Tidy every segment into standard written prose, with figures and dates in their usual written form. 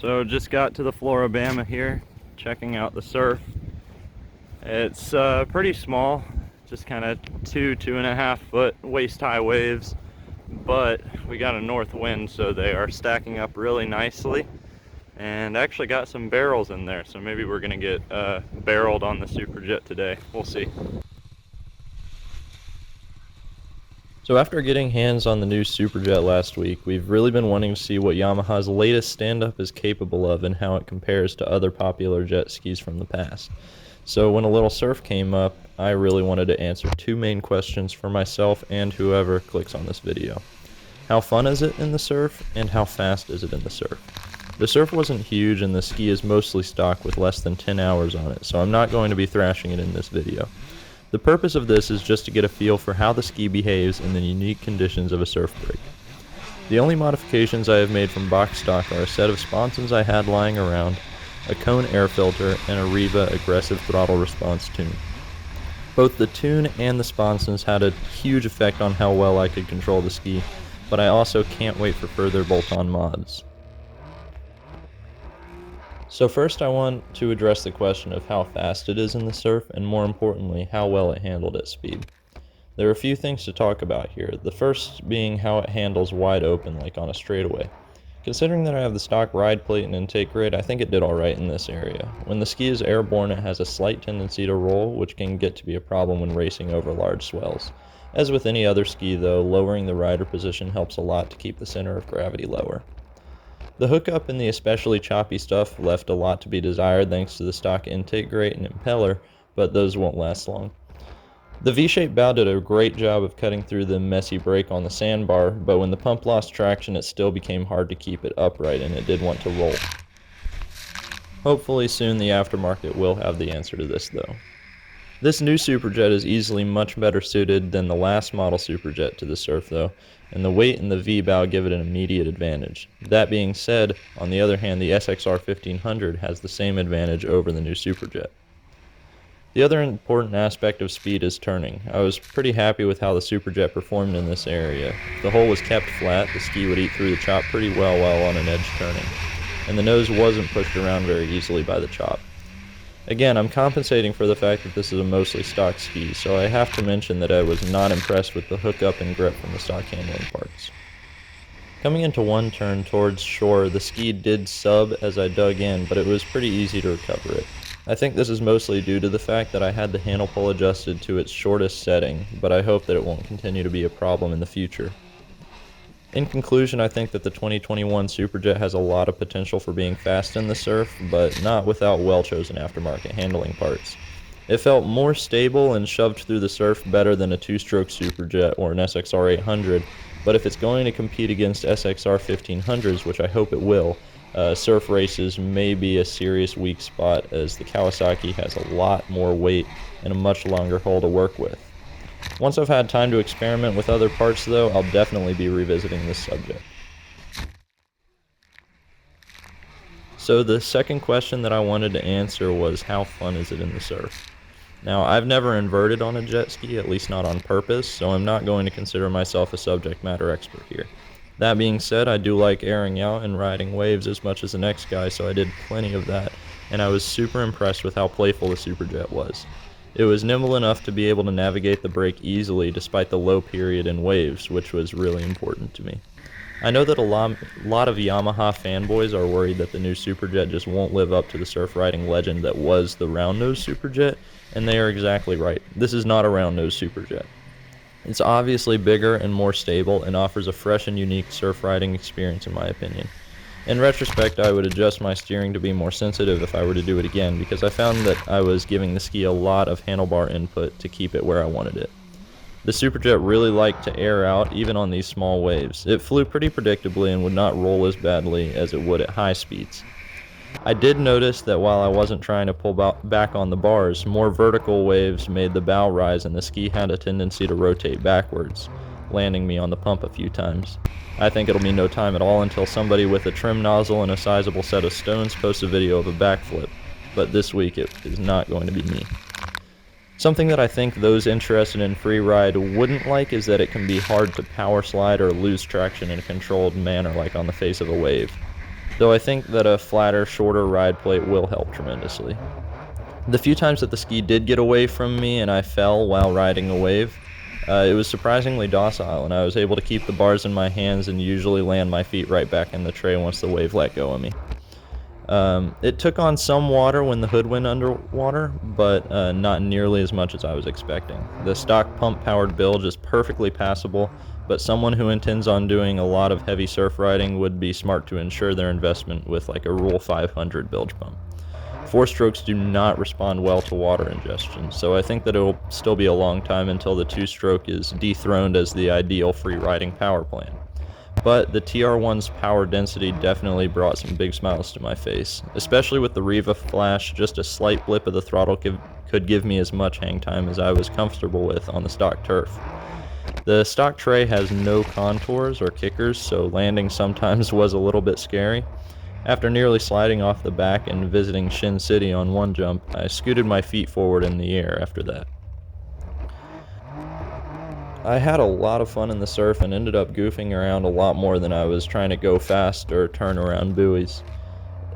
So just got to the Florabama here, checking out the surf. It's pretty small, just kind of 2.5 foot waist high waves, but we got a north wind, so they are stacking up really nicely, and actually got some barrels in there, so maybe we're gonna get barreled on the Superjet today. We'll see. So after getting hands on the new Superjet last week, we've really been wanting to see what Yamaha's latest stand-up is capable of and how it compares to other popular jet skis from the past. So when a little surf came up, I really wanted to answer two main questions for myself and whoever clicks on this video. How fun is it in the surf, and how fast is it in the surf? The surf wasn't huge and the ski is mostly stock with less than 10 hours on it, so I'm not going to be thrashing it in this video. The purpose of this is just to get a feel for how the ski behaves in the unique conditions of a surf break. The only modifications I have made from box stock are a set of sponsons I had lying around, a cone air filter, and a Riva aggressive throttle response tune. Both the tune and the sponsons had a huge effect on how well I could control the ski, but I also can't wait for further bolt-on mods. So first I want to address the question of how fast it is in the surf, and more importantly, how well it handled at speed. There are a few things to talk about here, the first being how it handles wide open like on a straightaway. Considering that I have the stock ride plate and intake grade, I think it did alright in this area. When the ski is airborne, it has a slight tendency to roll, which can get to be a problem when racing over large swells. As with any other ski though, lowering the rider position helps a lot to keep the center of gravity lower. The hookup and the especially choppy stuff left a lot to be desired thanks to the stock intake grate and impeller, but those won't last long. The V-shaped bow did a great job of cutting through the messy break on the sandbar, but when the pump lost traction it still became hard to keep it upright and it did want to roll. Hopefully soon the aftermarket will have the answer to this though. This new Superjet is easily much better suited than the last model Superjet to the surf though, and the weight and the V-bow give it an immediate advantage. That being said, on the other hand, the SXR 1500 has the same advantage over the new Superjet. The other important aspect of speed is turning. I was pretty happy with how the Superjet performed in this area. If the hole was kept flat, the ski would eat through the chop pretty well while on an edge turning, and the nose wasn't pushed around very easily by the chop. Again, I'm compensating for the fact that this is a mostly stock ski, so I have to mention that I was not impressed with the hookup and grip from the stock handling parts. Coming into one turn towards shore, the ski did sub as I dug in, but it was pretty easy to recover it. I think this is mostly due to the fact that I had the handle pull adjusted to its shortest setting, but I hope that it won't continue to be a problem in the future. In conclusion, I think that the 2021 Superjet has a lot of potential for being fast in the surf, but not without well-chosen aftermarket handling parts. It felt more stable and shoved through the surf better than a two-stroke Superjet or an SXR 800, but if it's going to compete against SXR 1500s, which I hope it will, surf races may be a serious weak spot as the Kawasaki has a lot more weight and a much longer hull to work with. Once I've had time to experiment with other parts though, I'll definitely be revisiting this subject. So the second question that I wanted to answer was how fun is it in the surf? Now I've never inverted on a jet ski, at least not on purpose, so I'm not going to consider myself a subject matter expert here. That being said, I do like airing out and riding waves as much as the next guy, so I did plenty of that, and I was super impressed with how playful the Superjet was. It was nimble enough to be able to navigate the break easily despite the low period in waves, which was really important to me. I know that a lot of Yamaha fanboys are worried that the new Superjet just won't live up to the surf riding legend that was the round-nose Superjet, and they are exactly right. This is not a round-nose Superjet. It's obviously bigger and more stable and offers a fresh and unique surf riding experience in my opinion. In retrospect, I would adjust my steering to be more sensitive if I were to do it again, because I found that I was giving the ski a lot of handlebar input to keep it where I wanted it. The Superjet really liked to air out even on these small waves. It flew pretty predictably and would not roll as badly as it would at high speeds. I did notice that while I wasn't trying to pull back on the bars, more vertical waves made the bow rise and the ski had a tendency to rotate backwards, landing me on the pump a few times. I think it'll be no time at all until somebody with a trim nozzle and a sizable set of stones posts a video of a backflip, but this week it is not going to be me. Something that I think those interested in free ride wouldn't like is that it can be hard to power slide or lose traction in a controlled manner like on the face of a wave. though I think that a flatter, shorter ride plate will help tremendously. The few times that the ski did get away from me and I fell while riding a wave, it was surprisingly docile, and I was able to keep the bars in my hands and usually land my feet right back in the tray once the wave let go of me. It took on some water when the hood went underwater, but not nearly as much as I was expecting. The stock pump-powered bilge is perfectly passable, but someone who intends on doing a lot of heavy surf riding would be smart to ensure their investment with like a Rule 500 bilge pump. Four-strokes do not respond well to water ingestion, so I think that it will still be a long time until the two-stroke is dethroned as the ideal free-riding power plant. But the TR1's power density definitely brought some big smiles to my face, especially with the Riva Flash. Just a slight blip of the throttle could give me as much hang time as I was comfortable with on the stock turf. The stock tray has no contours or kickers, so landing sometimes was a little bit scary. After nearly sliding off the back and visiting Shin City on one jump, I scooted my feet forward in the air after that. I had a lot of fun in the surf and ended up goofing around a lot more than I was trying to go fast or turn around buoys.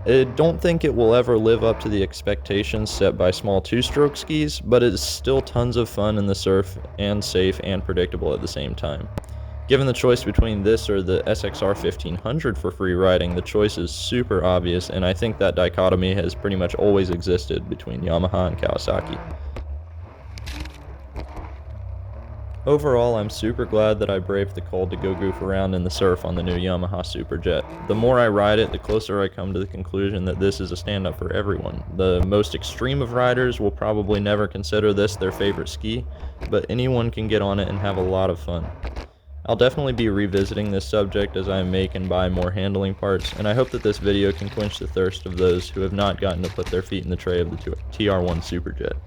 I don't think it will ever live up to the expectations set by small two-stroke skis, but it's still tons of fun in the surf and safe and predictable at the same time. Given the choice between this or the SXR 1500 for free riding, the choice is super obvious, and I think that dichotomy has pretty much always existed between Yamaha and Kawasaki. Overall, I'm super glad that I braved the cold to go goof around in the surf on the new Yamaha Superjet. The more I ride it, the closer I come to the conclusion that this is a stand-up for everyone. The most extreme of riders will probably never consider this their favorite ski, but anyone can get on it and have a lot of fun. I'll definitely be revisiting this subject as I make and buy more handling parts, and I hope that this video can quench the thirst of those who have not gotten to put their feet in the tray of the TR1 Superjet.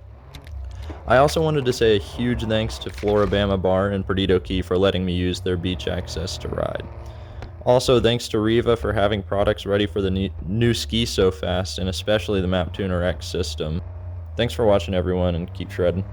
I also wanted to say a huge thanks to Florabama Bar in Perdido Key for letting me use their beach access to ride. Also, thanks to Riva for having products ready for the new ski so fast, and especially the Map Tuner X system. Thanks for watching, everyone, and keep shredding.